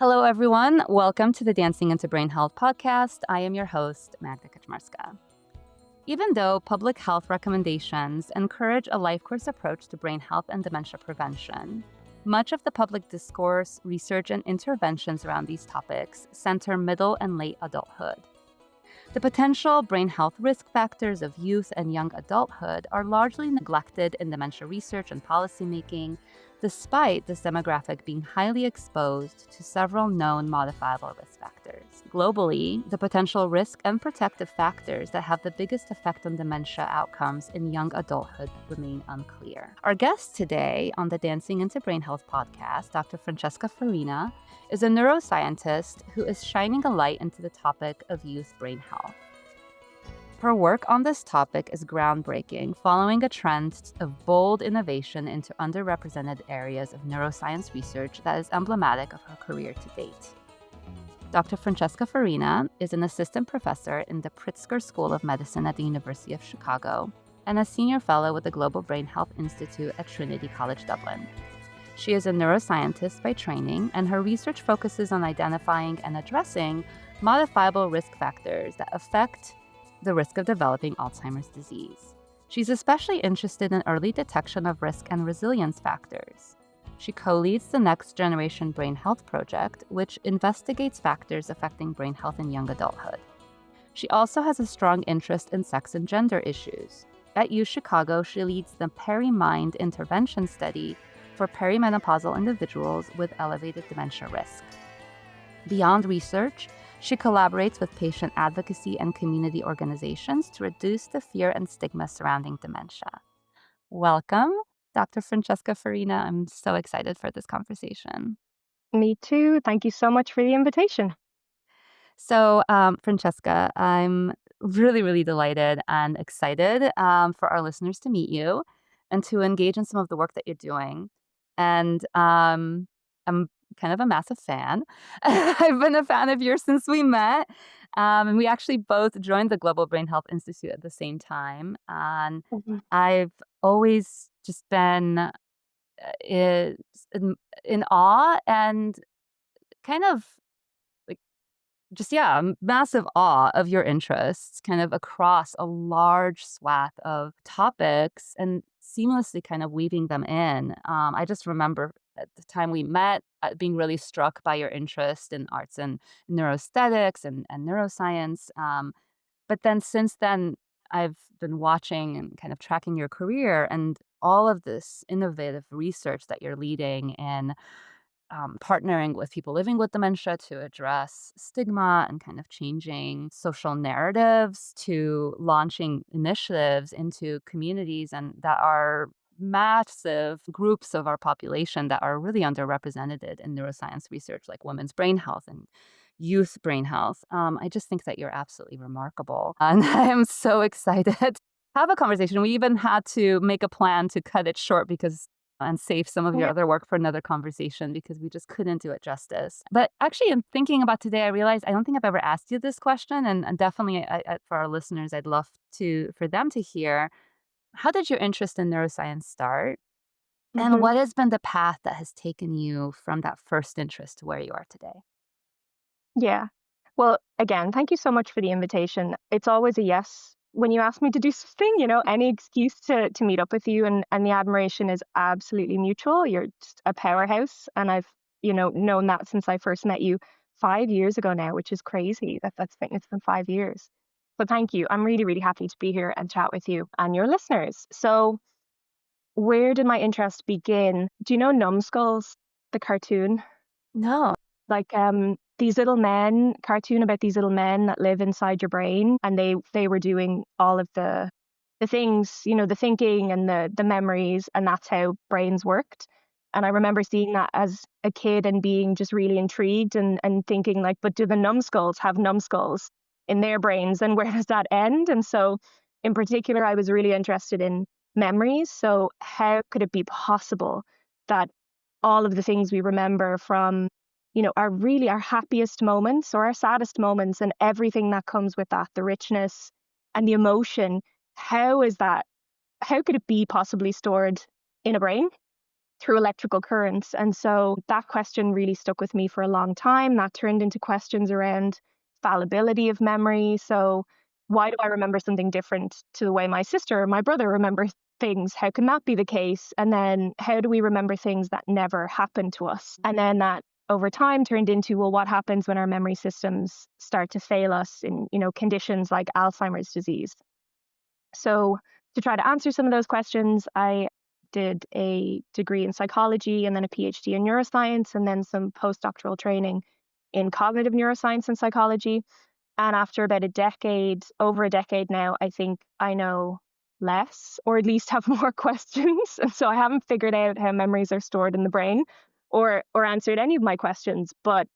Hello, everyone. Welcome to the Dancing into Brain Health podcast. I am your host, Magda Kaczmarska. Even though public health recommendations encourage a life course approach to brain health and dementia prevention, much of the public discourse, research, and interventions around these topics center middle and late adulthood. The potential brain health risk factors of youth and young adulthood are largely neglected in dementia research and policymaking, despite this demographic being highly exposed to several known modifiable risk factors. Globally, the potential risk and protective factors that have the biggest effect on dementia outcomes in young adulthood remain unclear. Our guest today on the Dancing into Brain Health podcast, Dr. Francesca Farina, is a neuroscientist who is shining a light into the topic of youth brain health. Her work on this topic is groundbreaking, following a trend of bold innovation into underrepresented areas of neuroscience research that is emblematic of her career to date. Dr. Francesca Farina is an assistant professor in the Pritzker School of Medicine at the University of Chicago and a senior fellow with the Global Brain Health Institute at Trinity College Dublin. She is a neuroscientist by training, and her research focuses on identifying and addressing modifiable risk factors that affect the risk of developing Alzheimer's disease. She's especially interested in early detection of risk and resilience factors. She co-leads the Next Generation Brain Health Project, which investigates factors affecting brain health in young adulthood. She also has a strong interest in sex and gender issues. At U Chicago, she leads the PeriMind intervention study for perimenopausal individuals with elevated dementia risk. Beyond research, she collaborates with patient advocacy and community organizations to reduce the fear and stigma surrounding dementia. Welcome, Dr. Francesca Farina. I'm so excited for this conversation. Me too. Thank you so much for the invitation. So, Francesca, I'm really delighted and excited for our listeners to meet you and to engage in some of the work that you're doing. And I'm kind of a massive fan. I've been a fan of yours since we met. And we actually both joined the Global Brain Health Institute at the same time. And I've always just been in awe and kind of massive awe of your interests kind of across a large swath of topics and seamlessly kind of weaving them in. I just remember at the time we met being really struck by your interest in arts and neuroaesthetics and neuroscience. But then since then, I've been watching and kind of tracking your career and all of this innovative research that you're leading in partnering with people living with dementia to address stigma and kind of changing social narratives, to launching initiatives into communities and that are massive groups of our population that are really underrepresented in neuroscience research, like women's brain health and youth brain health. I just think that you're absolutely remarkable. And I am so excited to have a conversation. We even had to make a plan to cut it short and save some of your other work for another conversation because we just couldn't do it justice. But actually, in thinking about today, I realized I don't think I've ever asked you this question, and definitely for our listeners, I'd love for them to hear, how did your interest in neuroscience start? And what has been the path that has taken you from that first interest to where you are today? Yeah. Well, again, thank you so much for the invitation. It's always a yes when you ask me to do something, any excuse to meet up with you, and the admiration is absolutely mutual. You're just a powerhouse, and I've, known that since I first met you 5 years ago now, which is crazy. It's been 5 years. But thank you. I'm really happy to be here and chat with you and your listeners. So where did my interest begin? Do you know Numbskulls, the cartoon? No. Like these little men, cartoon about these little men that live inside your brain, and they were doing all of the things, the thinking and the memories, and that's how brains worked. And I remember seeing that as a kid and being just really intrigued and thinking like, but do the numbskulls have numbskulls in their brains, and where does that end? And so in particular, I was really interested in memories. So how could it be possible that all of the things we remember from our happiest moments or our saddest moments and everything that comes with that, the richness and the emotion, how could it be possibly stored in a brain? through electrical currents. And so that question really stuck with me for a long time. That turned into questions around fallibility of memory. So why do I remember something different to the way my sister or my brother remember things? How can that be the case? And then how do we remember things that never happened to us? And then that over time turned into, well, what happens when our memory systems start to fail us in, conditions like Alzheimer's disease? So to try to answer some of those questions, I did a degree in psychology and then a PhD in neuroscience and then some postdoctoral training in cognitive neuroscience and psychology. And after about over a decade now, I think I know less, or at least have more questions. And so I haven't figured out how memories are stored in the brain or answered any of my questions, but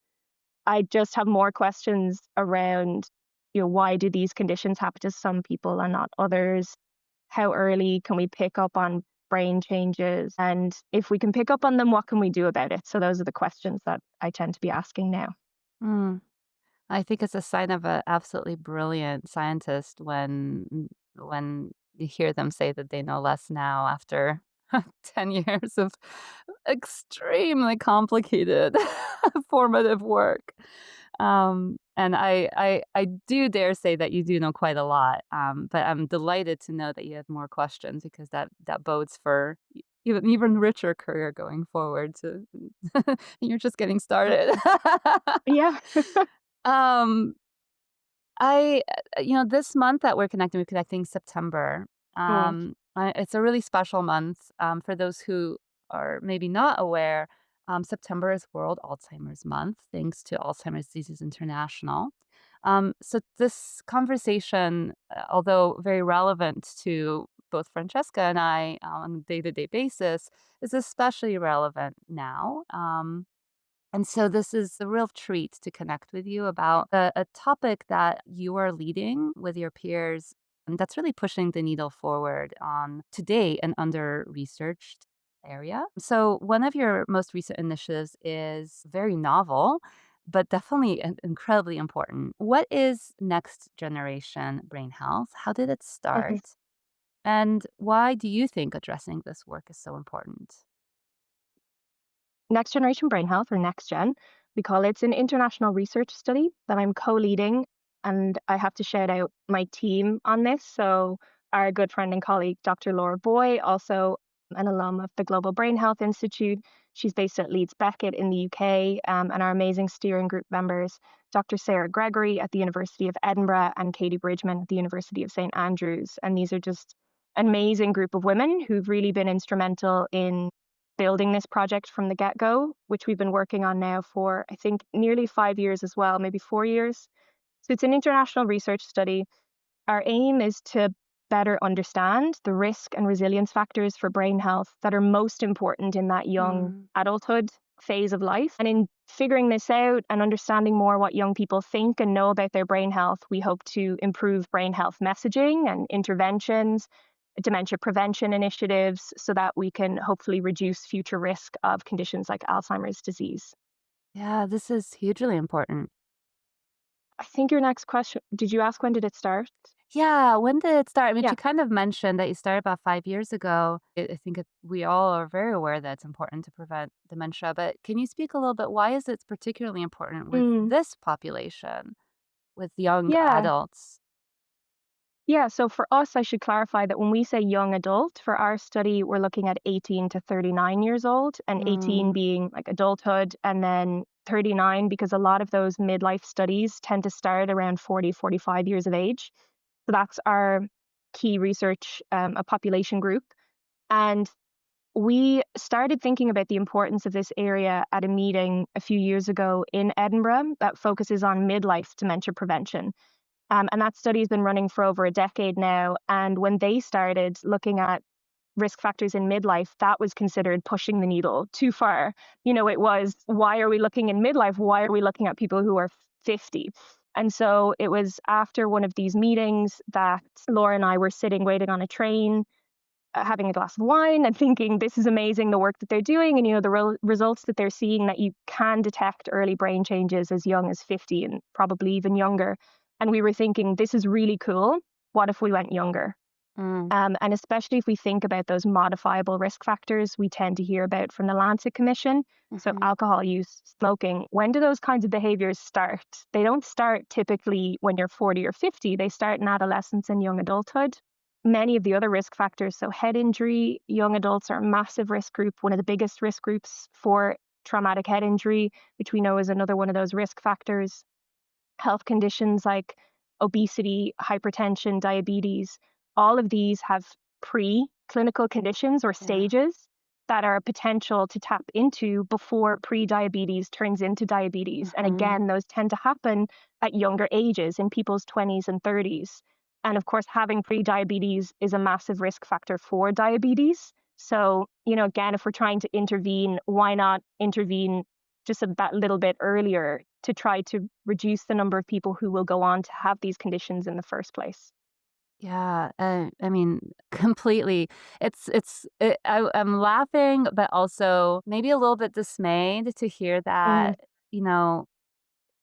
I just have more questions around, why do these conditions happen to some people and not others? How early can we pick up on brain changes? And if we can pick up on them, what can we do about it? So those are the questions that I tend to be asking now. Mm. I think it's a sign of an absolutely brilliant scientist when you hear them say that they know less now after 10 years of extremely complicated formative work. And I do dare say that you do know quite a lot, but I'm delighted to know that you have more questions because that bodes for even richer career going forward. You're just getting started. Yeah. um, this month that we're connecting September. Mm, It's a really special month. For those who are maybe not aware, September is World Alzheimer's Month, thanks to Alzheimer's Disease International. So this conversation, although very relevant to both Francesca and I on a day-to-day basis, is especially relevant now. And so this is a real treat to connect with you about a topic that you are leading with your peers. And that's really pushing the needle forward on today an under-researched area. So one of your most recent initiatives is very novel, but definitely incredibly important. What is next generation brain health? How did it mhm. start? And why do you think addressing this work is so important? Next Generation Brain Health, or NextGen, we call it. It's an international research study that I'm co-leading, and I have to shout out my team on this. So our good friend and colleague, Dr. Laura Boy, also an alum of the Global Brain Health Institute. She's based at Leeds Beckett in the UK, and our amazing steering group members, Dr. Sarah Gregory at the University of Edinburgh and Katie Bridgman at the University of St. Andrews. And these are just an amazing group of women who've really been instrumental in building this project from the get-go, which we've been working on now for, I think, nearly 5 years as well, maybe 4 years. So it's an international research study. Our aim is to better understand the risk and resilience factors for brain health that are most important in that young Mm. adulthood phase of life. And in figuring this out and understanding more what young people think and know about their brain health, we hope to improve brain health messaging and interventions, dementia prevention initiatives, so that we can hopefully reduce future risk of conditions like Alzheimer's disease. Yeah, this is hugely important. I think your next question, did you ask when did it start? Yeah, when did it start? I mean, Yeah. you kind of mentioned that you started about 5 years ago. I think we all are very aware that it's important to prevent dementia, but can you speak a little bit, why is it particularly important with Mm, this population, with young yeah. adults? Yeah, so for us, I should clarify that when we say young adult, for our study, we're looking at 18 to 39 years old, and 18 Mm, being like adulthood, and then 39 because a lot of those midlife studies tend to start around 40, 45 years of age. So that's our key research, a population group. And we started thinking about the importance of this area at a meeting a few years ago in Edinburgh that focuses on midlife dementia prevention. And that study has been running for over a decade now. And when they started looking at risk factors in midlife, that was considered pushing the needle too far. It was, why are we looking in midlife? Why are we looking at people who are 50? And so it was after one of these meetings that Laura and I were sitting waiting on a train, having a glass of wine and thinking, this is amazing, the work that they're doing. And, the results that they're seeing, that you can detect early brain changes as young as 50 and probably even younger. And we were thinking, this is really cool. What if we went younger? And especially if we think about those modifiable risk factors we tend to hear about from the Lancet Commission. So alcohol use, smoking, when do those kinds of behaviors start? They don't start typically when you're 40 or 50. They start in adolescence and young adulthood. Many of the other risk factors, so head injury, young adults are a massive risk group, one of the biggest risk groups for traumatic head injury, which we know is another one of those risk factors. Health conditions like obesity, hypertension, diabetes, all of these have pre-clinical conditions or stages that are potential to tap into before pre-diabetes turns into diabetes. And again, those tend to happen at younger ages in people's 20s and 30s. And of course, having pre-diabetes is a massive risk factor for diabetes. So, again, if we're trying to intervene, why not intervene just that little bit earlier to try to reduce the number of people who will go on to have these conditions in the first place? Yeah, I mean, completely. I'm laughing, but also maybe a little bit dismayed to hear Mm, that, you know,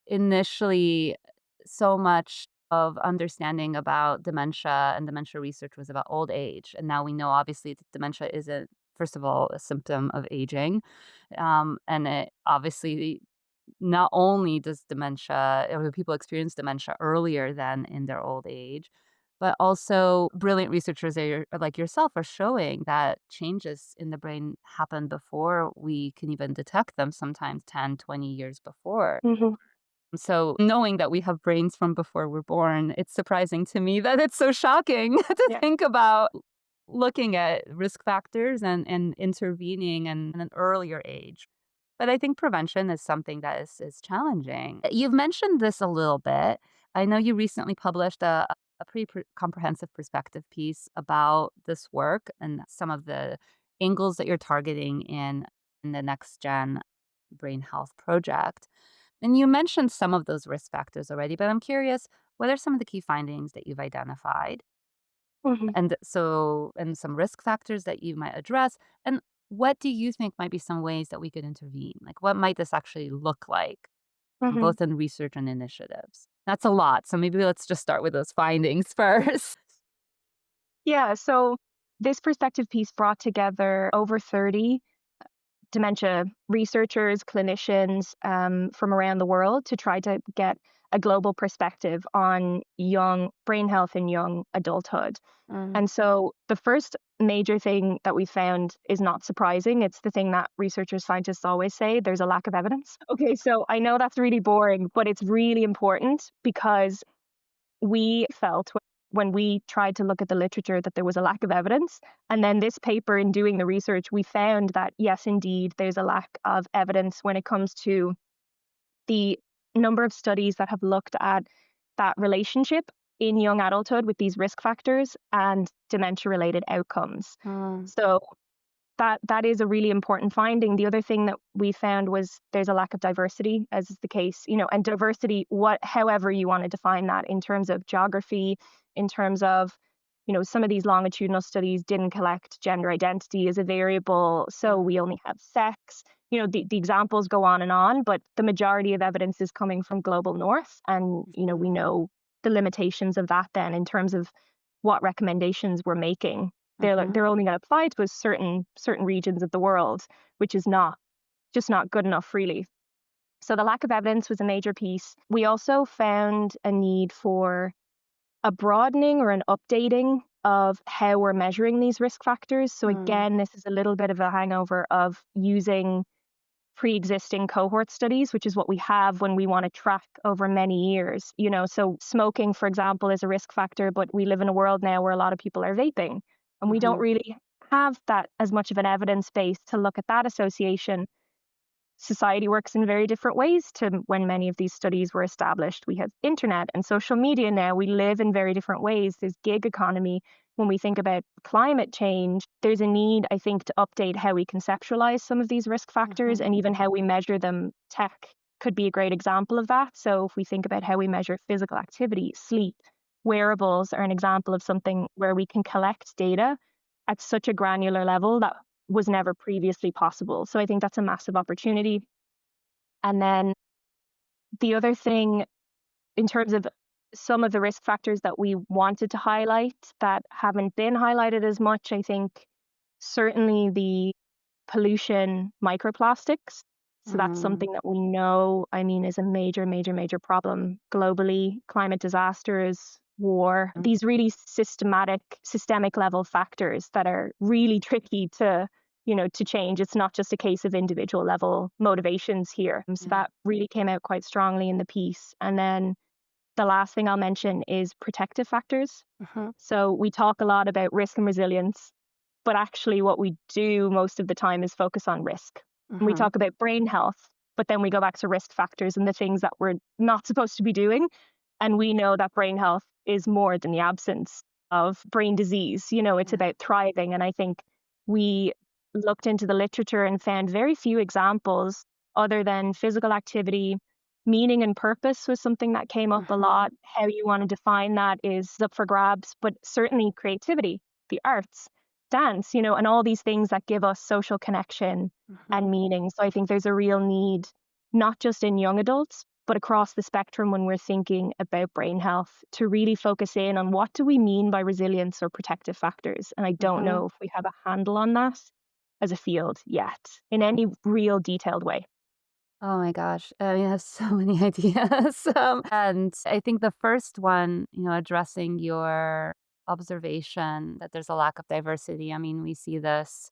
initially so much of understanding about dementia and dementia research was about old age. And now we know obviously that dementia isn't, first of all, a symptom of aging. And it obviously not only does dementia or people experience dementia earlier than in their old age, but also brilliant researchers like yourself are showing that changes in the brain happen before we can even detect them, sometimes 10, 20 years before. mhm. So knowing that we have brains from before we're born, it's surprising to me that it's so shocking to Yeah. think about looking at risk factors and intervening in an earlier age. But I think prevention is something that is challenging. You've mentioned this a little bit. I know you recently published a pretty comprehensive perspective piece about this work and some of the angles that you're targeting in the next gen brain health project. And you mentioned some of those risk factors already, but I'm curious, what are some of the key findings that you've identified? Mhm, And some risk factors that you might address. And what do you think might be some ways that we could intervene? Like, what might this actually look like, mhm. both in research and initiatives? That's a lot. So maybe let's just start with those findings first. Yeah, so this perspective piece brought together over 30 dementia researchers, clinicians from around the world to try to get a global perspective on young brain health in young adulthood. Mm. And so the first major thing that we found is not surprising. It's the thing that researchers, scientists always say: there's a lack of evidence. Okay, so I know that's really boring, but it's really important because we felt when we tried to look at the literature that there was a lack of evidence. And then this paper, in doing the research, we found that, yes, indeed, there's a lack of evidence when it comes to the number of studies that have looked at that relationship in young adulthood with these risk factors and dementia related outcomes. Mm. So that is a really important finding. The other thing that we found was there's a lack of diversity, as is the case, and diversity, however you want to define that, in terms of geography, in terms of, some of these longitudinal studies didn't collect gender identity as a variable, so we only have sex. The examples go on, but the majority of evidence is coming from global north, and we Mhm. know the limitations of that then in terms of what recommendations we're making. Mhm. They're only going to apply to a certain regions of the world, which is not good enough, really. So the lack of evidence was a major piece. We also found a need for a broadening or an updating of how we're measuring these risk factors. So Mm. again, this is a little bit of a hangover of using pre-existing cohort studies, which is what we have when we want to track over many years. So smoking, for example, is a risk factor, but we live in a world now where a lot of people are vaping, and we don't Mhm. really have that as much of an evidence base to look at that association. Society works in very different ways to when many of these studies were established. We have internet and social media now. We live in very different ways. There's gig economy. When we think about climate change, there's a need, I think, to update how we conceptualize some of these risk factors Mhm. and even how we measure them. Tech could be a great example of that. So if we think about how we measure physical activity, sleep, wearables are an example of something where we can collect data at such a granular level that was never previously possible. So I think that's a massive opportunity. And then the other thing, in terms of some of the risk factors that we wanted to highlight that haven't been highlighted as much. I think certainly the pollution, microplastics. So that's Mm, something that we know, I mean, is a major, major, major problem globally. Climate disasters, war, these really systemic level factors that are really tricky to, to change. It's not just a case of individual level motivations here. So yeah. that really came out quite strongly in the piece. And then the last thing I'll mention is protective factors. Mhm, So we talk a lot about risk and resilience, but actually what we do most of the time is focus on risk. And we mhm, talk about brain health, but then we go back to risk factors and the things that we're not supposed to be doing. And we know that brain health is more than the absence of brain disease. It's yeah. about thriving. And I think we looked into the literature and found very few examples other than physical activity. Meaning and purpose was something that came up a Mhm, lot. How you want to define that is up for grabs, but certainly creativity, the arts, dance, and all these things that give us social connection mhm. and meaning. So I think there's a real need, not just in young adults, but across the spectrum when we're thinking about brain health, to really focus in on what do we mean by resilience or protective factors. And I don't Mhm. know if we have a handle on that as a field yet in any real detailed way. Oh my gosh. I mean, I have so many ideas. And I think the first one, addressing your observation that there's a lack of diversity. I mean, we see this.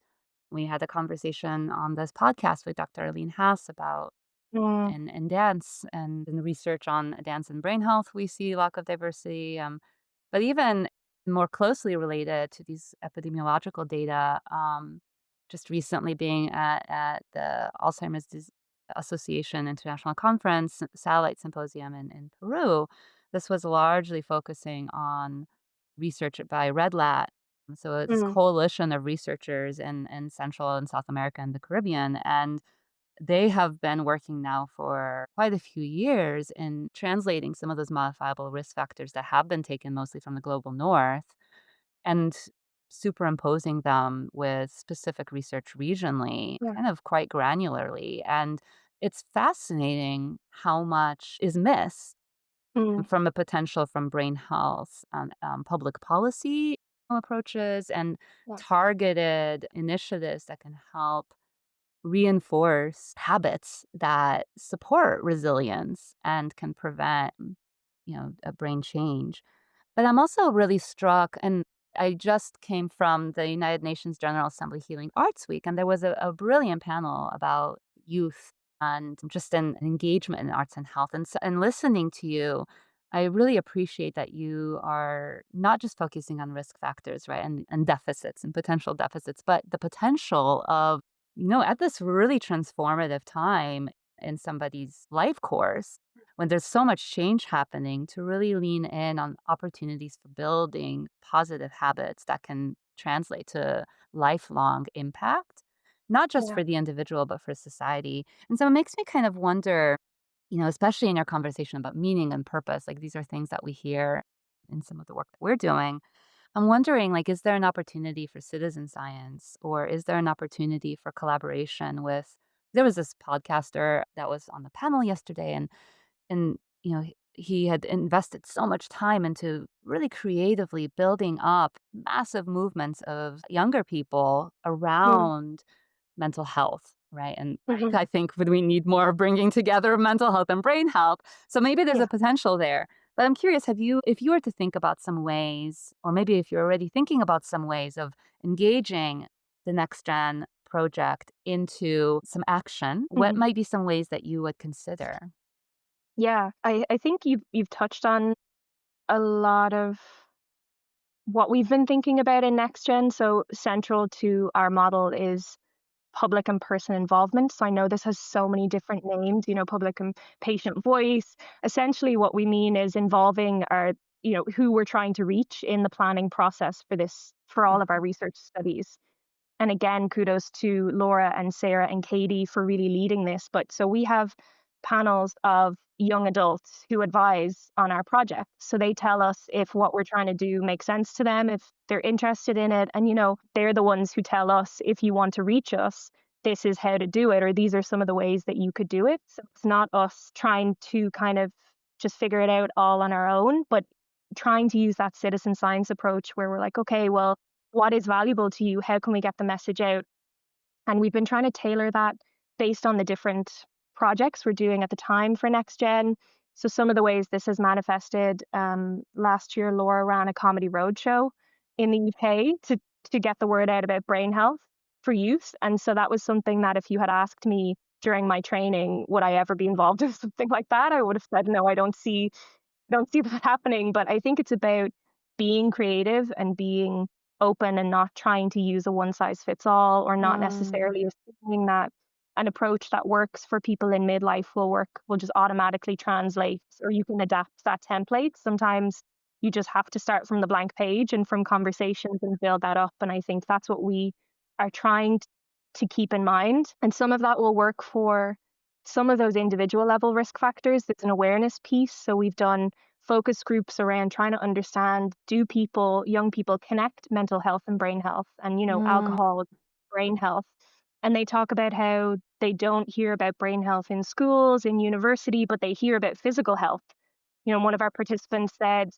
We had a conversation on this podcast with Dr. Arlene Haas about Mm, in dance and in the research on dance and brain health, we see lack of diversity. But even more closely related to these epidemiological data, just recently being at the Association International Conference Satellite Symposium in Peru, this was largely focusing on research by Red Lat. So it's this mm, coalition of researchers in Central and South America and the Caribbean. And they have been working now for quite a few years in translating some of those modifiable risk factors that have been taken mostly from the global north and superimposing them with specific research regionally, yeah. kind of quite granularly. And it's fascinating how much is missed Mm, from a potential from brain health, public policy approaches, and yeah. targeted initiatives that can help reinforce habits that support resilience and can prevent, a brain change. But I'm also really struck, and I just came from the United Nations General Assembly Healing Arts Week, and there was a brilliant panel about youth and just an engagement in arts and health. And listening to you, I really appreciate that you are not just focusing on risk factors, right, and deficits and potential deficits, but the potential of, at this really transformative time in somebody's life course, when there's so much change happening, to really lean in on opportunities for building positive habits that can translate to lifelong impact, not just Yeah. for the individual, but for society. And so it makes me kind of wonder, especially in your conversation about meaning and purpose, like these are things that we hear in some of the work that we're doing. I'm wondering, like, is there an opportunity for citizen science, or is there an opportunity for collaboration with? There was this podcaster that was on the panel yesterday, and he had invested so much time into really creatively building up massive movements of younger people Mm, around mental health, right? And mhm. I think we need more of bringing together mental health and brain health. So maybe there's Yeah. a potential there. But I'm curious, if you were to think about some ways, or maybe if you're already thinking about some ways of engaging the next gen project into some action, what Mhm. might be some ways that you would consider? Yeah. I think you've touched on a lot of what we've been thinking about in Next Gen. So central to our model is public and person involvement. So I know this has so many different names, public and patient voice. Essentially what we mean is involving our, who we're trying to reach in the planning process for this, for all of our Mhm. research studies. And again, kudos to Laura and Sarah and Katie for really leading this. But so we have panels of young adults who advise on our project. So they tell us if what we're trying to do makes sense to them, if they're interested in it. And, they're the ones who tell us if you want to reach us, this is how to do it, or these are some of the ways that you could do it. So it's not us trying to kind of just figure it out all on our own, but trying to use that citizen science approach where we're like, okay, well, what is valuable to you? How can we get the message out? And we've been trying to tailor that based on the different projects we're doing at the time for Next Gen. So some of the ways this has manifested, last year, Laura ran a comedy roadshow in the UK to get the word out about brain health for youth. And so that was something that if you had asked me during my training, would I ever be involved in something like that? I would have said, no, I don't see that happening. But I think it's about being creative and being open and not trying to use a one size fits all, or not Mm, necessarily assuming that an approach that works for people in midlife will just automatically translate, or you can adapt that template. Sometimes you just have to start from the blank page and from conversations and build that up. And I think that's what we are trying to keep in mind. And some of that will work for some of those individual level risk factors. There's an awareness piece. So we've done focus groups around trying to understand, do young people connect mental health and brain health, and, mm, alcohol with brain health. And they talk about how they don't hear about brain health in schools, in university, but they hear about physical health. One of our participants said,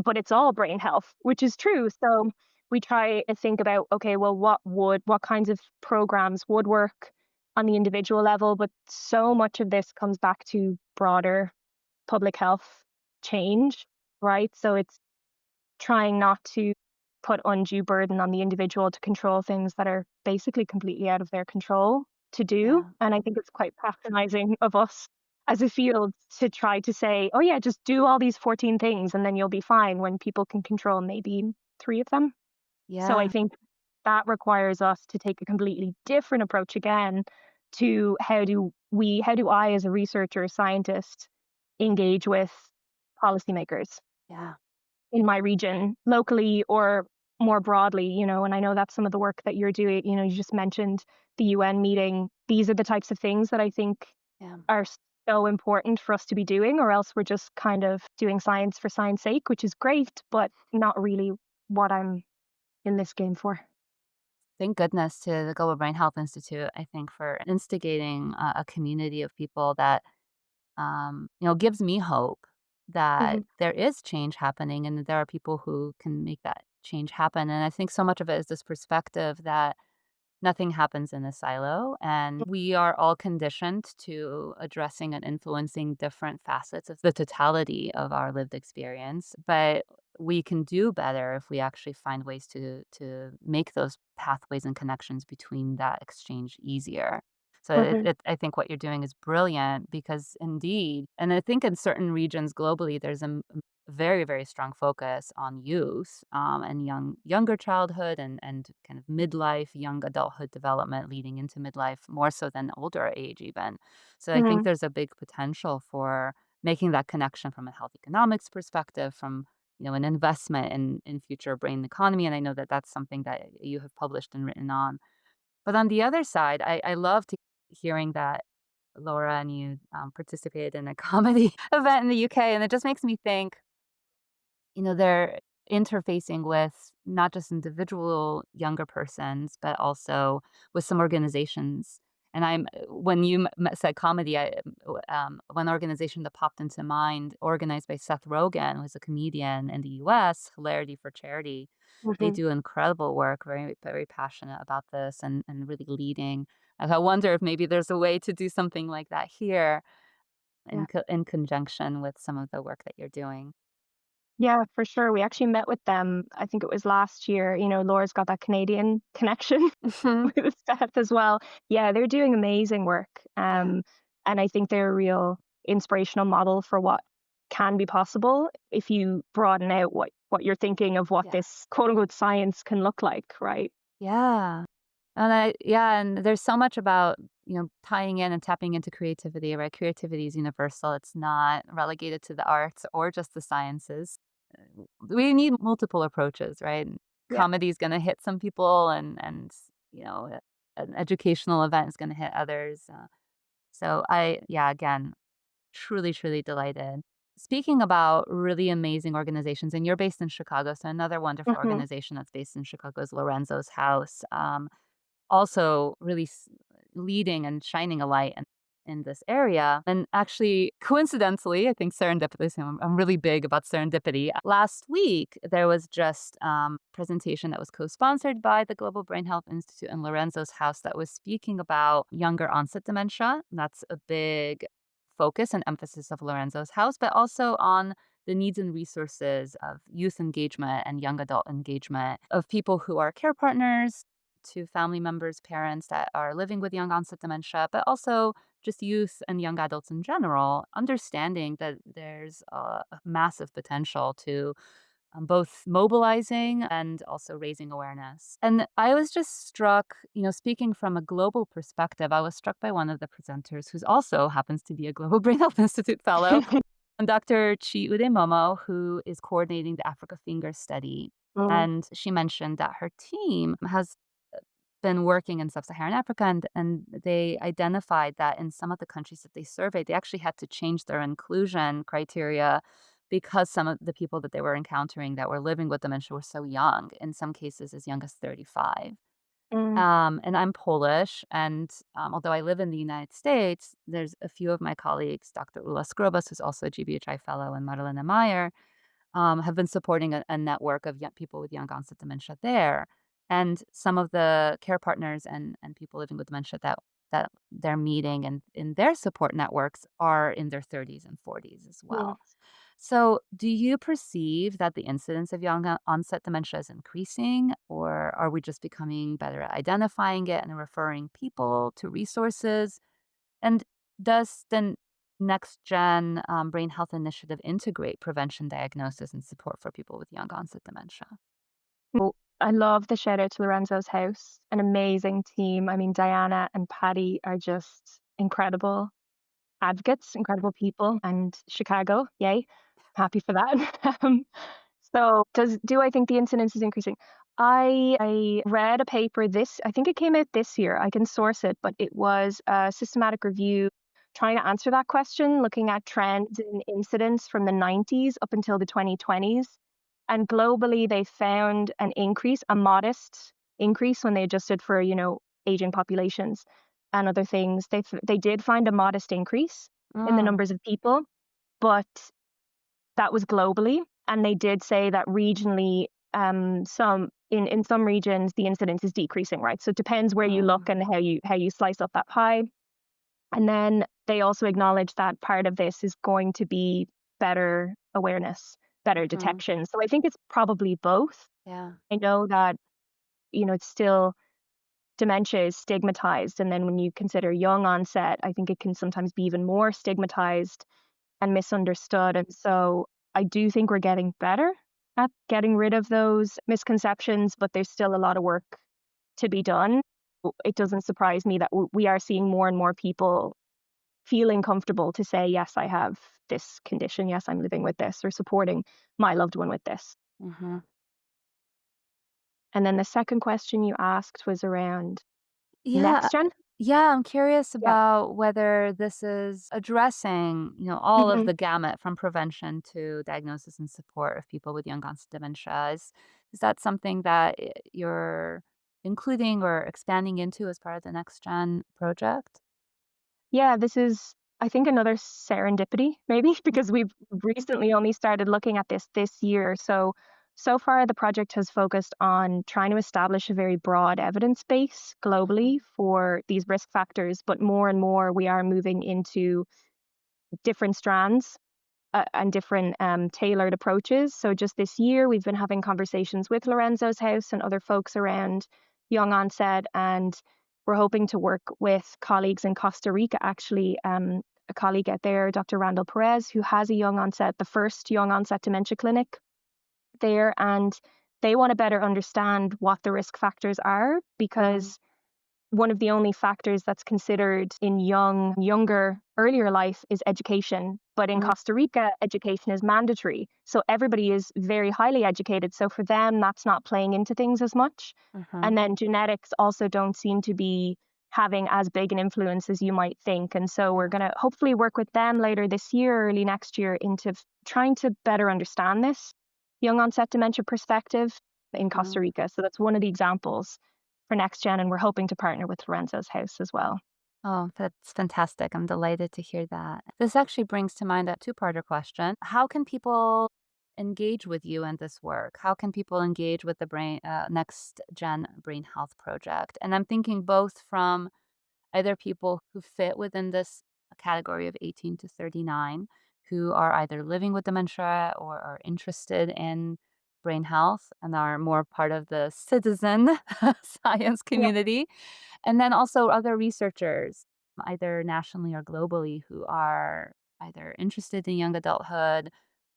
but it's all brain health, which is true. So we try to think about, okay, well, what kinds of programs would work on the individual level? But so much of this comes back to broader public health change, right? So it's trying not to put undue burden on the individual to control things that are basically completely out of their control to do. yeah. And I think it's quite patronizing of us as a field to try to say, oh, yeah, just do all these 14 things and then you'll be fine, when people can control maybe three of them. So I Yeah. think that requires us to take a completely different approach again to how do I, as a researcher, scientist, engage with policymakers Yeah. in my region, locally or more broadly, and I know that's some of the work that you're doing. You just mentioned the UN meeting. These are the types of things that I think Yeah. are so important for us to be doing, or else we're just kind of doing science for science sake, which is great, but not really what I'm in this game for. Thank goodness to the Global Brain Health Institute, I think, for instigating a community of people that, gives me hope that Hmm. there is change happening and that there are people who can make that change happen. And I think so much of it is this perspective that nothing happens in a silo, and we are all conditioned to addressing and influencing different facets of the totality of our lived experience. But we can do better if we actually find ways to make those pathways and connections between that exchange easier. So Hmm. I think what you're doing is brilliant because indeed, and I think in certain regions globally, there's a very, very strong focus on youth, and younger childhood and kind of midlife, young adulthood development leading into midlife more so than older age even. So I think Hmm. there's a big potential for making that connection from a health economics perspective, from an investment in future brain economy. And I know that that's something that you have published and written on. But on the other side, I love to hearing that Laura and you participated in a comedy event in the UK, and it just makes me think they're interfacing with not just individual younger persons, but also with some organizations. And when you said comedy, one organization that popped into mind, organized by Seth Rogen, who's a comedian in the US, Hilarity for Charity. They Hmm. do incredible work, very, very passionate about this and really leading. And I wonder if maybe there's a way to do something like that here Yeah. in conjunction with some of the work that you're doing. Yeah, for sure. We actually met with them, I think it was last year. Laura's got that Canadian connection with Steph as well. Yeah, they're doing amazing work. Yeah. And I think they're a real inspirational model for what can be possible if you broaden out what you're thinking of what Yeah. this quote unquote science can look like, right? Yeah. And there's so much about, tying in and tapping into creativity, right? Creativity is universal. It's not relegated to the arts or just the sciences. We need multiple approaches, right? Yeah. Comedy is going to hit some people and, an educational event is going to hit others. So again, truly, truly delighted. Speaking about really amazing organizations, and you're based in Chicago, so another wonderful Hmm. organization that's based in Chicago is Lorenzo's House. Also, really leading and shining a light in this area. And actually, coincidentally, I think serendipitously, I'm really big about serendipity. Last week, there was just a presentation that was co-sponsored by the Global Brain Health Institute and Lorenzo's House that was speaking about younger onset dementia. That's a big focus and emphasis of Lorenzo's House, but also on the needs and resources of youth engagement and young adult engagement of people who are care partners to family members, parents that are living with young onset dementia, but also just youth and young adults in general, understanding that there's a massive potential to both mobilizing and also raising awareness. And I was just struck, speaking from a global perspective, I was struck by one of the presenters who's also happens to be a Global Brain Health Institute fellow, and Dr. Chiude Momo, who is coordinating the Africa Finger study. Mm, And she mentioned that her team has been working in sub-Saharan Africa, and they identified that in some of the countries that they surveyed, they actually had to change their inclusion criteria because some of the people that they were encountering that were living with dementia were so young, in some cases as young as 35. mm, And I'm Polish, and although I live in the United States, there's a few of my colleagues, Dr. Ula Skrobas, who's also a GBHI fellow, and Marlene Meyer, have been supporting a network of young people with young onset dementia there. And some of the care partners and people living with dementia that they're meeting and in their support networks are in their 30s and 40s as mm. well. So, do you perceive that the incidence of young onset dementia is increasing, or are we just becoming better at identifying it and referring people to resources? And does the Next Gen Brain Health Initiative integrate prevention, diagnosis, and support for people with young onset dementia? Oh, I love the shout out to Lorenzo's House, an amazing team. I mean, Diana and Patty are just incredible advocates, incredible people, and Chicago, yay, happy for that. So, do I think the incidence is increasing? I read a paper I think it came out this year. I can source it, but it was a systematic review trying to answer that question, looking at trends in incidence from the 90s up until the 2020s. And globally, they found an increase, a modest increase when they adjusted for, aging populations and other things. They did find a modest increase in the Oh, numbers of people, but that was globally. And they did say that regionally, in some regions, the incidence is decreasing, right? So it depends where you look oh, and how you slice up that pie. And then they also acknowledge that part of this is going to be better awareness, better hmm, detection. So I think it's probably both. yeah. I know that, it's still dementia is stigmatized. And then when you consider young onset, I think it can sometimes be even more stigmatized and misunderstood. And so I do think we're getting better at getting rid of those misconceptions, but there's still a lot of work to be done. It doesn't surprise me that we are seeing more and more people feeling comfortable to say, yes, I have this condition. Yes, I'm living with this, or supporting my loved one with this. Hmm. And then the second question you asked was around Yeah. next gen. Yeah, I'm curious Yeah. about whether this is addressing, all of Hmm. the gamut from prevention to diagnosis and support of people with young onset dementia. Is that something that you're including or expanding into as part of the Next Gen project? Yeah, this is, I think, another serendipity, maybe, because we've recently only started looking at this year. So far, the project has focused on trying to establish a very broad evidence base globally for these risk factors, but more and more we are moving into different strands and different tailored approaches. So just this year, we've been having conversations with Lorenzo's House and other folks around young onset, and we're hoping to work with colleagues in Costa Rica, actually. A colleague out there, Dr. Randall Perez, who has the first young onset dementia clinic there, and they want to better understand what the risk factors are, Mm, because one of the only factors that's considered in younger, earlier life is education. But in mm, Costa Rica, education is mandatory. So everybody is very highly educated. So for them, that's not playing into things as much. mhm, And then genetics also don't seem to be having as big an influence as you might think. And so we're yeah, going to hopefully work with them later this year, early next year, into trying to better understand this young onset dementia perspective in Costa mhm. Rica. So that's one of the examples for next gen, and we're hoping to partner with Lorenzo's House as well. Oh, that's fantastic. I'm delighted to hear that. This actually brings to mind a two-parter question. How can people engage with you in this work? How can people engage with the Next Gen Brain Health Project? And I'm thinking both from either people who fit within this category of 18 to 39, who are either living with dementia or are interested in brain health and are more part of the citizen science Yeah. community. And then also other researchers, either nationally or globally, who are either interested in young adulthood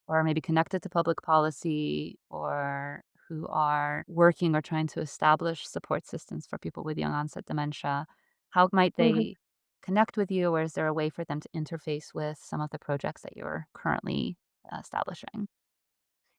or maybe connected to public policy or who are working or trying to establish support systems for people with young onset dementia. How might Mhm. they connect with you, or is there a way for them to interface with some of the projects that you're currently establishing?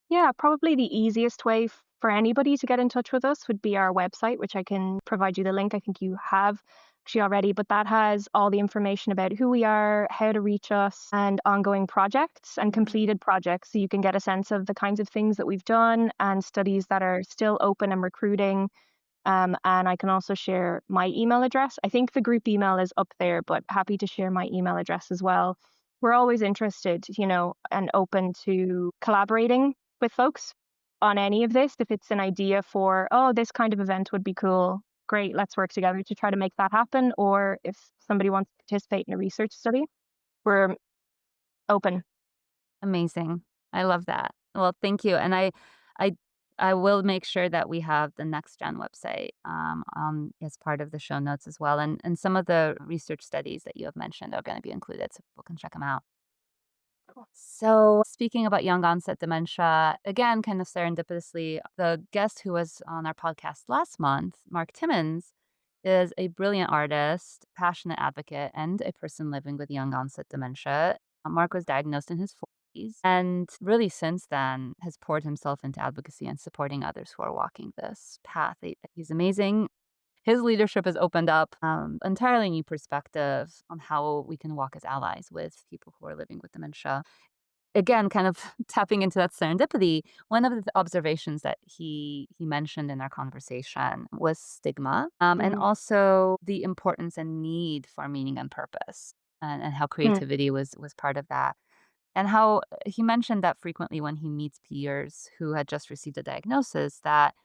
Yeah, probably the easiest way for anybody to get in touch with us would be our website, which I can provide you the link. I think you have actually already, but that has all the information about who we are, how to reach us, and ongoing projects and Mhm. completed projects. So you can get a sense of the kinds of things that we've done and studies that are still open and recruiting. And I can also share my email address. I think the group email is up there, but happy to share my email address as well. We're always interested, and open to collaborating with folks on any of this. If it's an idea for, oh, this kind of event would be cool, great, let's work together to try to make that happen. Or if somebody wants to participate in a research study, we're open. Amazing. I love that. Well, thank you. And I, I will make sure that we have the Next Gen website as part of the show notes as well. And some of the research studies that you have mentioned are going to be included so people can check them out. Cool. So, speaking about young onset dementia, again, kind of serendipitously, the guest who was on our podcast last month, Mark Timmons, is a brilliant artist, passionate advocate, and a person living with young onset dementia. Mark was diagnosed in his 40s and really since then has poured himself into advocacy and supporting others who are walking this path. He's amazing. His leadership has opened up entirely new perspective on how we can walk as allies with people who are living with dementia. Again, kind of tapping into that serendipity, one of the observations that he mentioned in our conversation was stigma, and Mhm. also the importance and need for meaning and purpose, and how Mm. creativity was part of that. And how he mentioned that frequently when he meets peers who had just received a diagnosis, that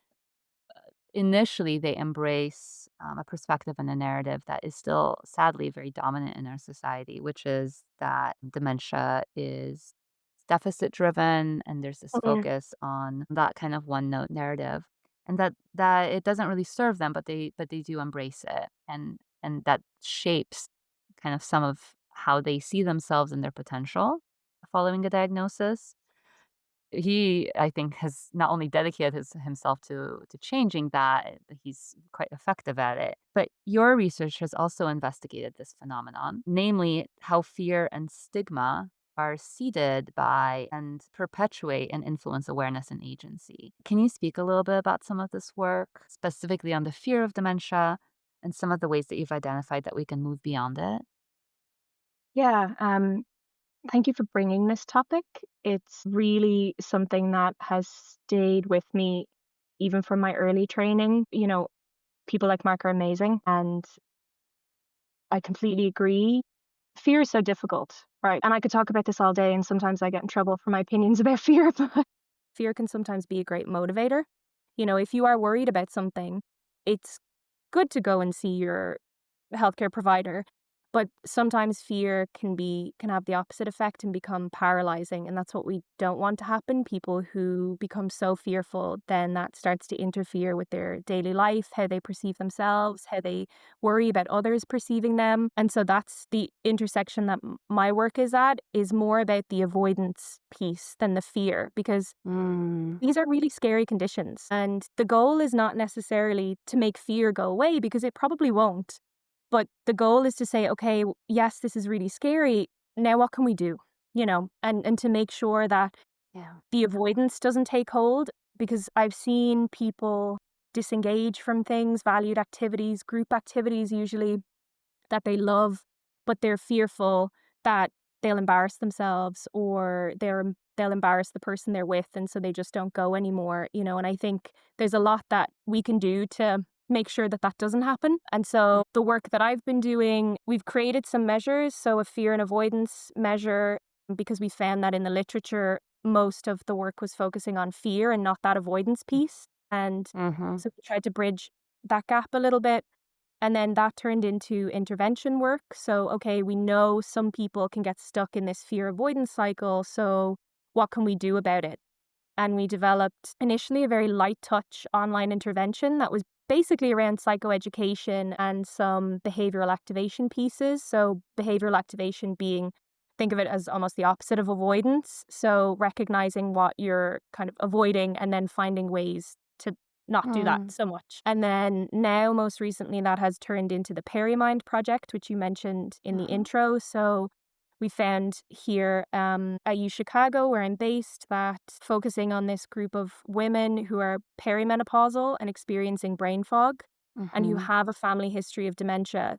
initially they embrace a perspective and a narrative that is still sadly very dominant in our society, which is that dementia is deficit driven and there's this Mm. focus on that kind of one note narrative, and that it doesn't really serve them, but they do embrace it, and that shapes kind of some of how they see themselves and their potential following a diagnosis. He, I think, has not only dedicated himself to changing that, but he's quite effective at it. But your research has also investigated this phenomenon, namely how fear and stigma are seeded by and perpetuate and influence awareness and agency. Can you speak a little bit about some of this work, specifically on the fear of dementia and some of the ways that you've identified that we can move beyond it? Yeah. Thank you for bringing this topic. It's really something that has stayed with me even from my early training. People like Mark are amazing, and I completely agree. Fear is so difficult, right? And I could talk about this all day, and sometimes I get in trouble for my opinions about fear, but fear can sometimes be a great motivator. If you are worried about something, it's good to go and see your healthcare provider. But sometimes fear can have the opposite effect and become paralyzing, and that's what we don't want to happen. People who become so fearful, then that starts to interfere with their daily life, how they perceive themselves, how they worry about others perceiving them. And so that's the intersection that my work is at, is more about the avoidance piece than the fear, because Mm. these are really scary conditions. And the goal is not necessarily to make fear go away, because it probably won't. But the goal is to say, okay, yes, this is really scary. Now what can we do? And to make sure that Yeah. the avoidance doesn't take hold, because I've seen people disengage from things, valued activities, group activities usually, that they love, but they're fearful that they'll embarrass themselves, or they'll embarrass the person they're with, and so they just don't go anymore. And I think there's a lot that we can do to make sure that that doesn't happen. And so the work that I've been doing, we've created some measures. So a fear and avoidance measure, because we found that in the literature, most of the work was focusing on fear and not that avoidance piece. And Mm-hmm. so we tried to bridge that gap a little bit. And then that turned into intervention work. So, okay, we know some people can get stuck in this fear avoidance cycle. So, what can we do about it? And we developed initially a very light touch online intervention that was basically around psychoeducation and some behavioral activation pieces. So, behavioral activation being, think of it as almost the opposite of avoidance. So, recognizing what you're kind of avoiding and then finding ways to not do that so much. And then now, most recently, that has turned into the PeriMind project, which you mentioned in the intro. So, we found here at U Chicago, where I'm based, that focusing on this group of women who are perimenopausal and experiencing brain fog and who Mm-hmm. have a family history of dementia,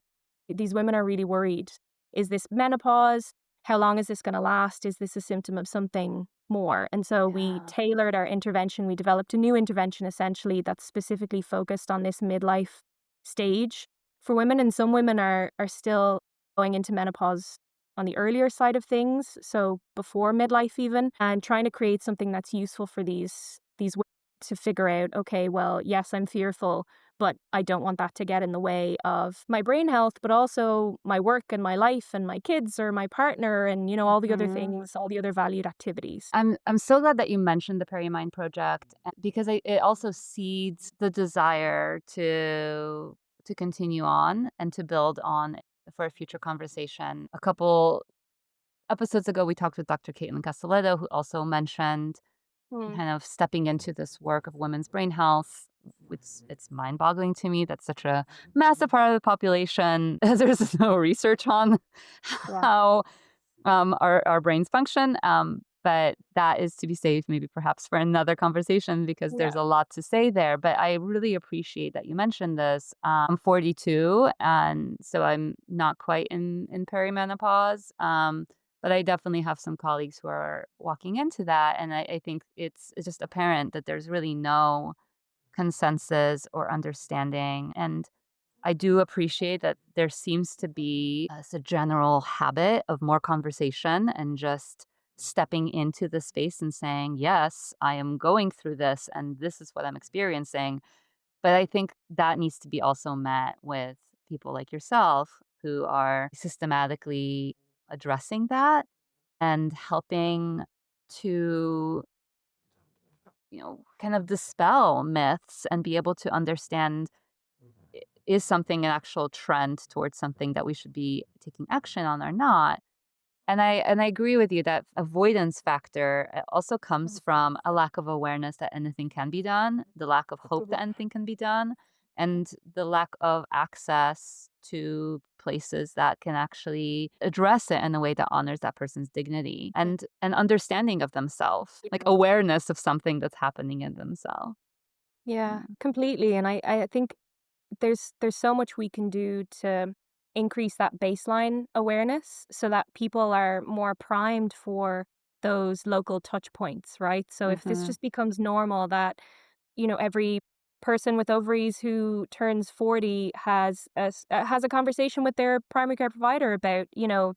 these women are really worried. Is this menopause? How long is this going to last? Is this a symptom of something more? And so we Yeah. tailored our intervention. We developed a new intervention essentially that's specifically focused on this midlife stage for women. And some women are still going into menopause on the earlier side of things, so before midlife even, and trying to create something that's useful for these women to figure out, okay, well, yes, I'm fearful, but I don't want that to get in the way of my brain health, but also my work and my life and my kids or my partner and, all the other things, all the other valued activities. I'm so glad that you mentioned the PeriMind project because it also seeds the desire to continue on and to build on for a future conversation. A couple episodes ago, we talked with Dr. Caitlin Castelletto, who also mentioned Hmm. kind of stepping into this work of women's brain health. It's mind-boggling to me that such a massive part of the population, there's no research on Yeah. how our brains function. But that is to be saved maybe perhaps for another conversation because Yeah. there's a lot to say there. But I really appreciate that you mentioned this. I'm 42, and so I'm not quite in perimenopause. But I definitely have some colleagues who are walking into that. And I think it's just apparent that there's really no consensus or understanding. And I do appreciate that there seems to be a general habit of more conversation and just stepping into the space and saying, yes, I am going through this and this is what I'm experiencing. But I think that needs to be also met with people like yourself who are systematically addressing that and helping to, kind of dispel myths and be able to understand is something an actual trend towards something that we should be taking action on or not. And I agree with you that avoidance factor also comes from a lack of awareness that anything can be done, the lack of hope that anything can be done, and the lack of access to places that can actually address it in a way that honors that person's dignity and an understanding of themselves, like awareness of something that's happening in themselves. Yeah, Mm. completely. And I think there's so much we can do to increase that baseline awareness so that people are more primed for those local touch points, right? So if this Mhm. just becomes normal that, every person with ovaries who turns 40 has a conversation with their primary care provider about,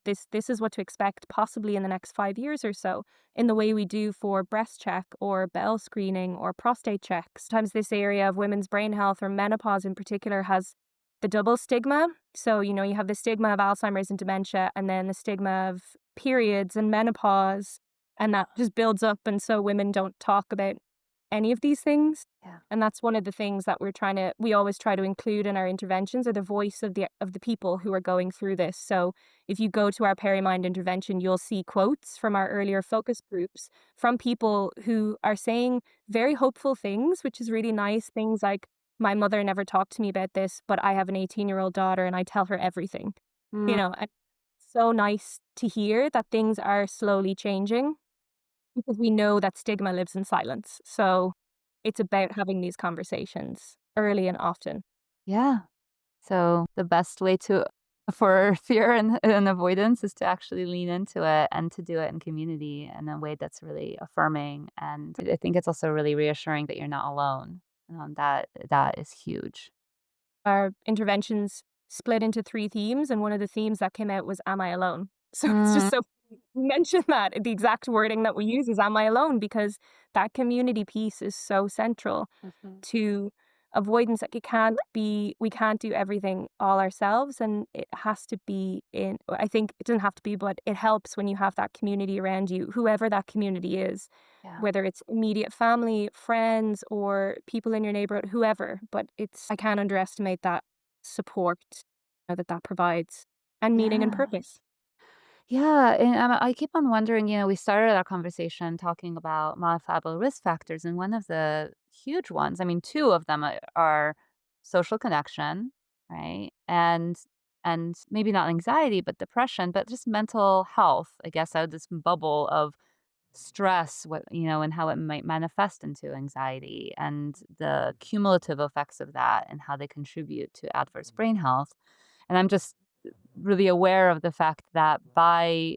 this is what to expect possibly in the next 5 years or so, in the way we do for breast check or bowel screening or prostate checks. Sometimes this area of women's brain health or menopause in particular has the double stigma. So, you have the stigma of Alzheimer's and dementia, and then the stigma of periods and menopause, and that just builds up. And so women don't talk about any of these things. Yeah. And that's one of the things that we always try to include in our interventions, are the voice of the people who are going through this. So if you go to our PeriMind intervention, you'll see quotes from our earlier focus groups from people who are saying very hopeful things, which is really nice. Things like, my mother never talked to me about this, but I have an 18-year-old daughter and I tell her everything. Mm. And it's so nice to hear that things are slowly changing, because we know that stigma lives in silence. So it's about having these conversations early and often. Yeah. So the best way to for fear and avoidance is to actually lean into it and to do it in community in a way that's really affirming. And I think it's also really reassuring that you're not alone. That is huge. our interventions split into 3 themes, and one of the themes that came out was "Am I alone?" So it's just Mm, so you mentioned that the exact wording that we use is "Am I alone?" because that community piece is so central mhm. to avoidance. Like we can't do everything all ourselves, and it has to be in, I think it doesn't have to be, but it helps when you have that community around you, whoever that community is, Yeah. whether it's immediate family, friends, or people in your neighborhood, whoever. But I can't underestimate that support that provides, and meaning and Yeah. purpose. Yeah, and I keep on wondering, we started our conversation talking about modifiable risk factors, and one of the huge ones, I mean, two of them are social connection, right? And maybe not anxiety, but depression, but just mental health, I guess, out of this bubble of stress, and how it might manifest into anxiety and the cumulative effects of that and how they contribute to adverse brain health. And I'm just really aware of the fact that by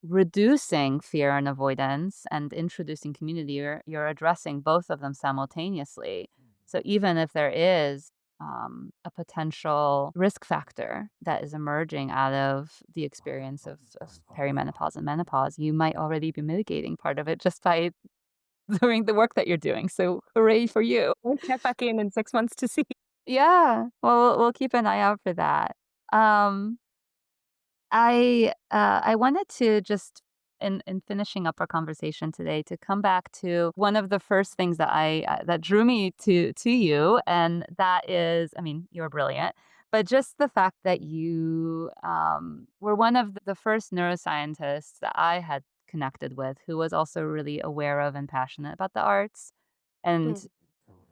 reducing fear and avoidance and introducing community, you're addressing both of them simultaneously. So even if there is a potential risk factor that is emerging out of the experience of perimenopause and menopause, you might already be mitigating part of it just by doing the work that you're doing. So hooray for you. We'll check back in 6 months to see. Yeah. Well, we'll keep an eye out for that. Um, I wanted to just in finishing up our conversation today to come back to one of the first things that I that drew me to you, and that is, I mean, you're brilliant, but just the fact that you were one of the first neuroscientists that I had connected with who was also really aware of and passionate about the arts. And Mm.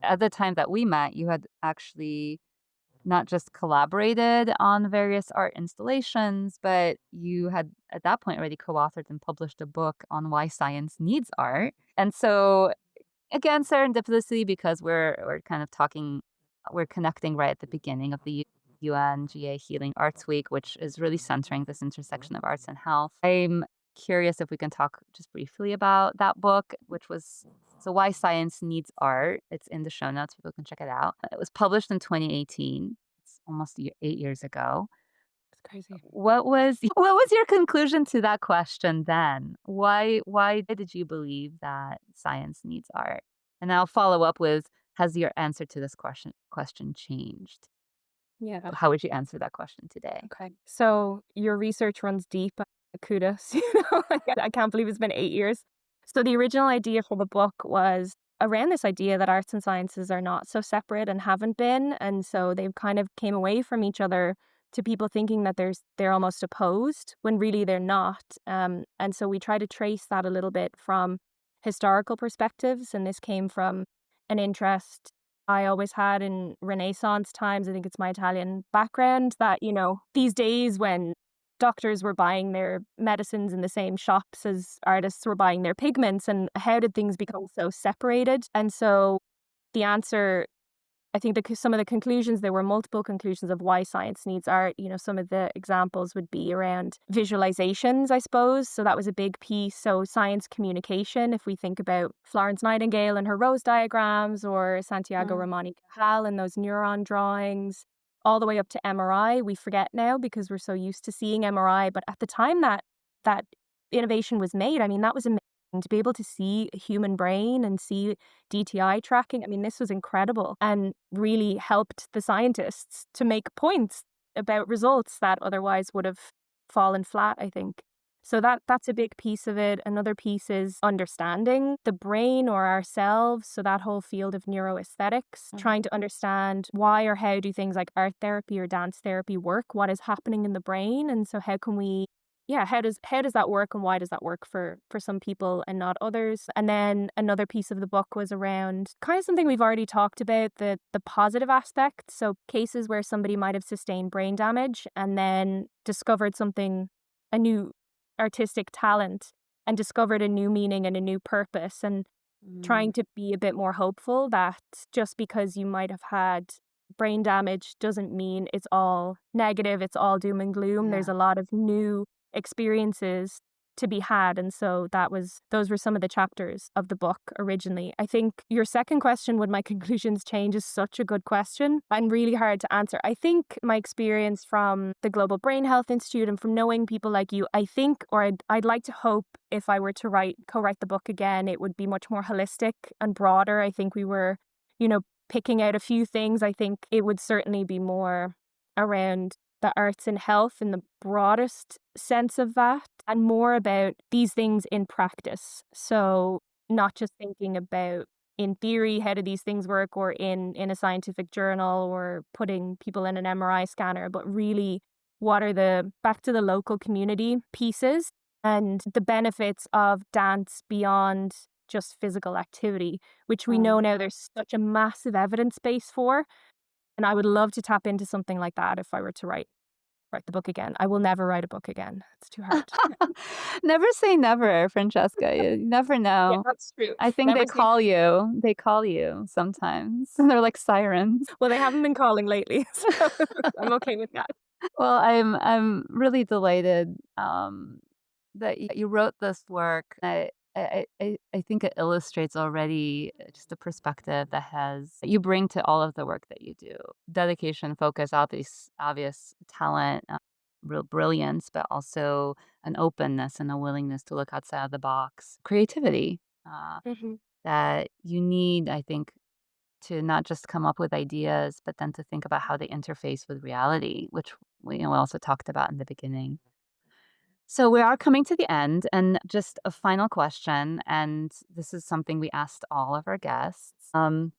at the time that we met, you had actually not just collaborated on various art installations, but you had at that point already co-authored and published a book on why science needs art. And so again, serendipitously, because we're kind of we're connecting right at the beginning of the UNGA Healing Arts Week, which is really centering this intersection of arts and health. I'm curious if we can talk just briefly about that book, which was so why science needs art. It's in the show notes. People can check it out. It was published in 2018. It's almost 8 years ago. It's crazy. What was your conclusion to that question then? Why did you believe that science needs art? And I'll follow up with, has your answer to this question changed? Yeah. How would you answer that question today? Okay. So your research runs deep. Kudos. Like, I can't believe it's been 8 years. So the original idea for the book was around this idea that arts and sciences are not so separate and haven't been, and so they've kind of came away from each other to people thinking that they're almost opposed when really they're not. And so we try to trace that a little bit from historical perspectives, and this came from an interest I always had in Renaissance times. I think it's my Italian background that, these days when doctors were buying their medicines in the same shops as artists were buying their pigments, and how did things become so separated? And so the answer, I think some of the conclusions, there were multiple conclusions of why science needs art. Some of the examples would be around visualizations, I suppose. So that was a big piece. So science communication, if we think about Florence Nightingale and her rose diagrams, or Santiago Mm, Ramani Cajal and those neuron drawings, all the way up to MRI. We forget now because we're so used to seeing MRI. But at the time that innovation was made, I mean, that was amazing to be able to see a human brain and see DTI tracking. I mean, this was incredible and really helped the scientists to make points about results that otherwise would have fallen flat, I think. So that's a big piece of it. Another piece is understanding the brain or ourselves. So that whole field of neuroaesthetics, mhm, trying to understand why or how do things like art therapy or dance therapy work? What is happening in the brain? And so how can we how does that work, and why does that work for some people and not others? And then another piece of the book was around kind of something we've already talked about, the positive aspect. So cases where somebody might have sustained brain damage and then discovered a new artistic talent, and discovered a new meaning and a new purpose, and mm, trying to be a bit more hopeful that just because you might have had brain damage doesn't mean it's all negative, it's all doom and gloom. There's yeah. a lot of new experiences to be had. And so those were some of the chapters of the book originally. I think your second question, would my conclusions change, is such a good question and really hard to answer. I think my experience from the Global Brain Health Institute and from knowing people like you, I think, or I'd like to hope, if I were to co-write the book again, it would be much more holistic and broader. I think we were, picking out a few things. I think it would certainly be more around the arts and health in the broadest sense of that, and more about these things in practice. So not just thinking about, in theory, how do these things work, or in a scientific journal, or putting people in an MRI scanner, but really what are the back to the local community pieces and the benefits of dance beyond just physical activity, which we know now there's such a massive evidence base for. And I would love to tap into something like that if I were to write the book again. I will never write a book again. It's too hard. Never say never, Francesca. You never Yeah, know. that's true. I think Never they say call you. They call you sometimes. They're like sirens. Well, they haven't been calling lately, so I'm okay with that. Well, I'm really delighted that you wrote this work. I think it illustrates already just the perspective that you bring to all of the work that you do. Dedication, focus, obvious talent, real brilliance, but also an openness and a willingness to look outside of the box. Creativity Mhm. that you need, I think, to not just come up with ideas, but then to think about how they interface with reality, which we also talked about in the beginning. So we are coming to the end, and just a final question, and this is something we asked all of our guests, and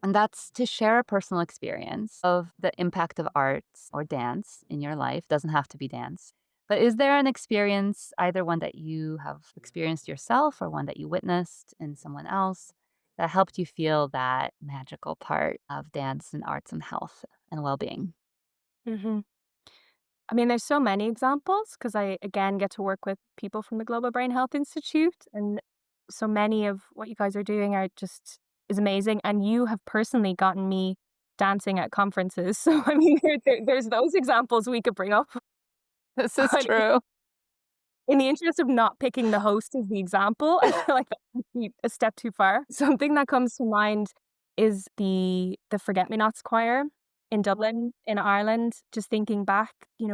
that's to share a personal experience of the impact of arts or dance in your life. Doesn't have to be dance, but is there an experience, either one that you have experienced yourself or one that you witnessed in someone else, that helped you feel that magical part of dance and arts and health and well-being? Mhm. I mean, there's so many examples because I, again, get to work with people from the Global Brain Health Institute, and so many of what you guys are doing is amazing, and you have personally gotten me dancing at conferences. So, I mean, there's those examples we could bring up, This is but true. in the interest of not picking the host as the example, I feel like that would be a step too far. Something that comes to mind is the Forget-Me-Nots choir in Dublin, in Ireland. Just thinking back,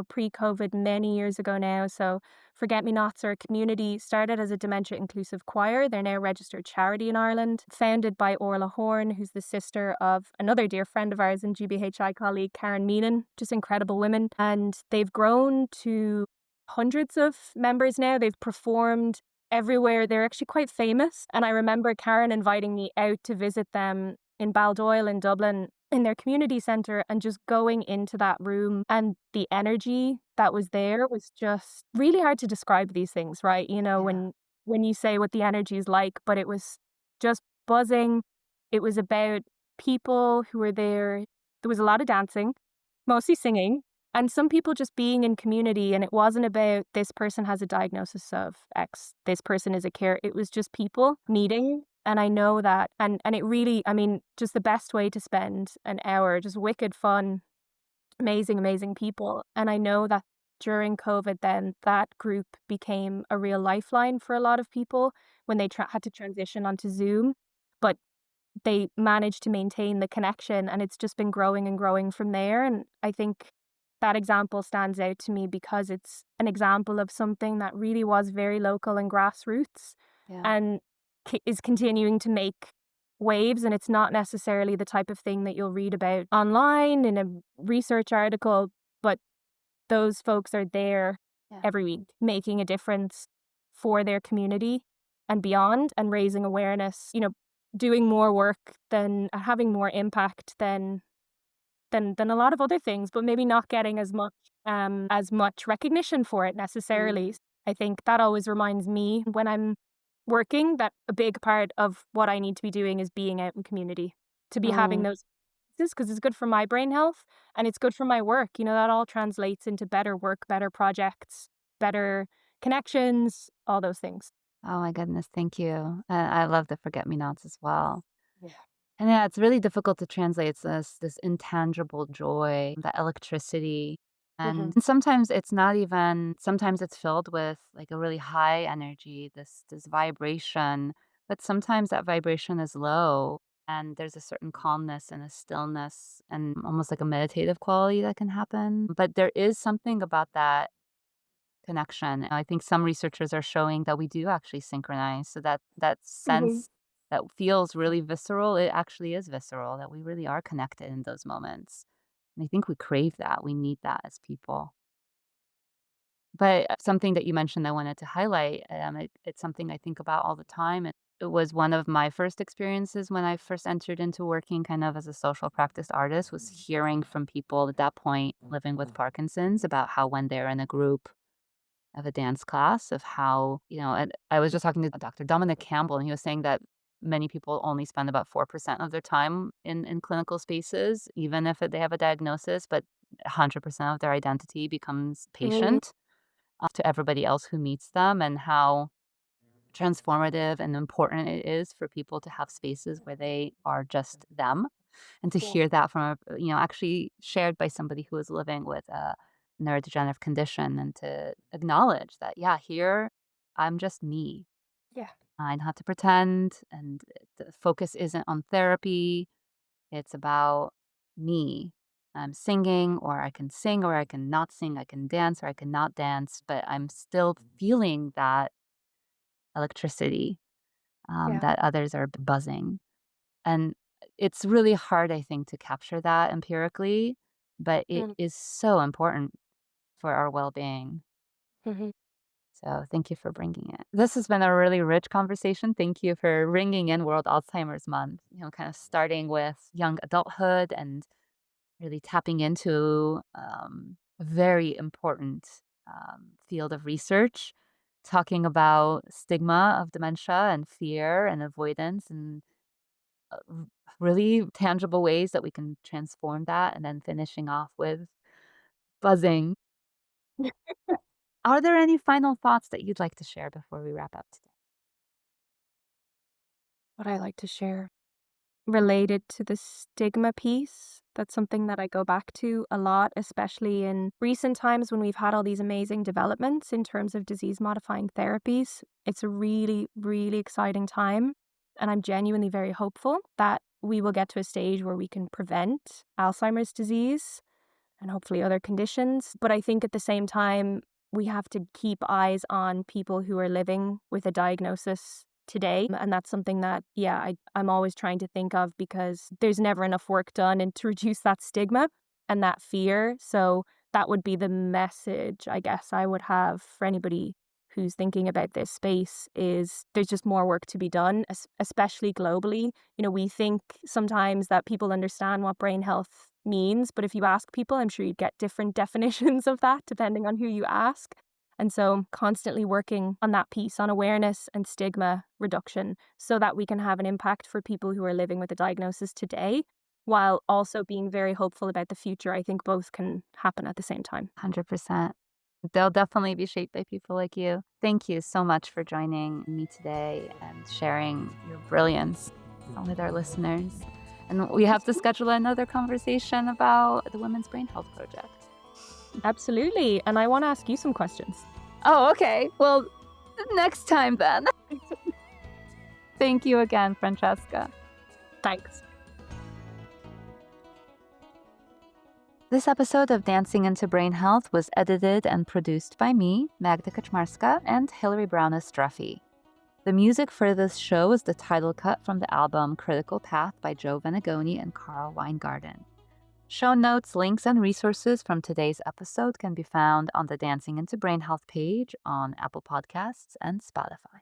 pre-COVID, many years ago now. So Forget-Me-Nots are a community started as a dementia inclusive choir. They're now a registered charity in Ireland, founded by Orla Horn, who's the sister of another dear friend of ours and GBHI colleague, Karen Meenan. Just incredible women. And they've grown to hundreds of members now. They've performed everywhere. They're actually quite famous. And I remember Karen inviting me out to visit them in Baldoyle in Dublin in their community centre, and just going into that room and the energy that was there was just really hard to describe these things, right? Yeah. When you say what the energy is like, but it was just buzzing. It was about people who were there. There was a lot of dancing, mostly singing, and some people just being in community. And it wasn't about this person has a diagnosis of X, this person is a care. It was just people meeting. And I know that, and it really, I mean, just the best way to spend an hour, just wicked fun, amazing, amazing people. And I know that during COVID, then that group became a real lifeline for a lot of people when they had to transition onto Zoom. But they managed to maintain the connection, and it's just been growing and growing from there. And I think that example stands out to me because it's an example of something that really was very local and grassroots, Yeah. and is continuing to make waves. And it's not necessarily the type of thing that you'll read about online in a research article, but those folks are there Yeah. every week making a difference for their community and beyond, and raising awareness, doing more work than having more impact than a lot of other things, but maybe not getting as much recognition for it necessarily. Mm. I think that always reminds me when I'm working that a big part of what I need to be doing is being out in community, to be having Mm. those because it's good for my brain health and it's good for my work. That all translates into better work, better projects, better connections, all those things. Oh my goodness, thank you. I love the forget-me-nots as well. Yeah. And yeah, it's really difficult to translate. It's this intangible joy, that electricity. And sometimes it's not even, sometimes it's filled with like a really high energy, this vibration, but sometimes that vibration is low and there's a certain calmness and a stillness and almost like a meditative quality that can happen. But there is something about that connection. And I think some researchers are showing that we do actually synchronize. So that Hmm. sense that feels really visceral, it actually is visceral, that we really are connected in those moments. And I think we crave that. We need that as people. But something that you mentioned I wanted to highlight, it's something I think about all the time. It was one of my first experiences when I first entered into working kind of as a social practice artist, was hearing from people at that point living with Parkinson's about how when they're in a group of a dance class of how, and I was just talking to Dr. Dominic Campbell, and he was saying that many people only spend about 4% of their time in clinical spaces, even if they have a diagnosis, but 100% of their identity becomes Hmm. patient to everybody else who meets them, and how transformative and important it is for people to have spaces where they are just them, and to Yeah. hear that from actually shared by somebody who is living with a neurodegenerative condition, and to acknowledge that, yeah, here I'm just me. Yeah. I don't have to pretend, and the focus isn't on therapy. It's about me. I'm singing, or I can sing, or I can not sing. I can dance, or I can not dance, but I'm still feeling that electricity, Yeah. that others are buzzing. And it's really hard, I think, to capture that empirically, but it is so important for our well being. Mm-hmm. So thank you for bringing it. This has been a really rich conversation. Thank you for bringing in World Alzheimer's Month, kind of starting with young adulthood and really tapping into a very important field of research, talking about stigma of dementia and fear and avoidance, and r- really tangible ways that we can transform that, and then finishing off with buzzing. Are there any final thoughts that you'd like to share before we wrap up today? What I like to share related to the stigma piece. That's something that I go back to a lot, especially in recent times when we've had all these amazing developments in terms of disease modifying therapies. It's a really, really exciting time. And I'm genuinely very hopeful that we will get to a stage where we can prevent Alzheimer's disease and hopefully other conditions. But I think at the same time, we have to keep eyes on people who are living with a diagnosis today. And that's something that, yeah, I'm always trying to think of, because there's never enough work done and to reduce that stigma and that fear. So that would be the message, I guess, I would have for anybody who's thinking about this space, is there's just more work to be done, especially globally. We think sometimes that people understand what brain health means, but if you ask people, I'm sure you'd get different definitions of that depending on who you ask. And so constantly working on that piece, on awareness and stigma reduction, so that we can have an impact for people who are living with a diagnosis today, while also being very hopeful about the future. I think both can happen at the same time. 100%. They'll definitely be shaped by people like you. Thank you so much for joining me today and sharing your brilliance with our listeners. And we Thank you have to so much. schedule another conversation about the Women's Brain Health Project. Absolutely. And I want to ask you some questions. Oh, okay. Well, next time then. Thank you again, Francesca. Thanks. This episode of Dancing into Brain Health was edited and produced by me, Magda Kaczmarska, and Hilary Brown-Estreffi. The music for this show is the title cut from the album Critical Path by Joe Venegoni and Carl Weingarten. Show notes, links, and resources from today's episode can be found on the Dancing into Brain Health page on Apple Podcasts and Spotify.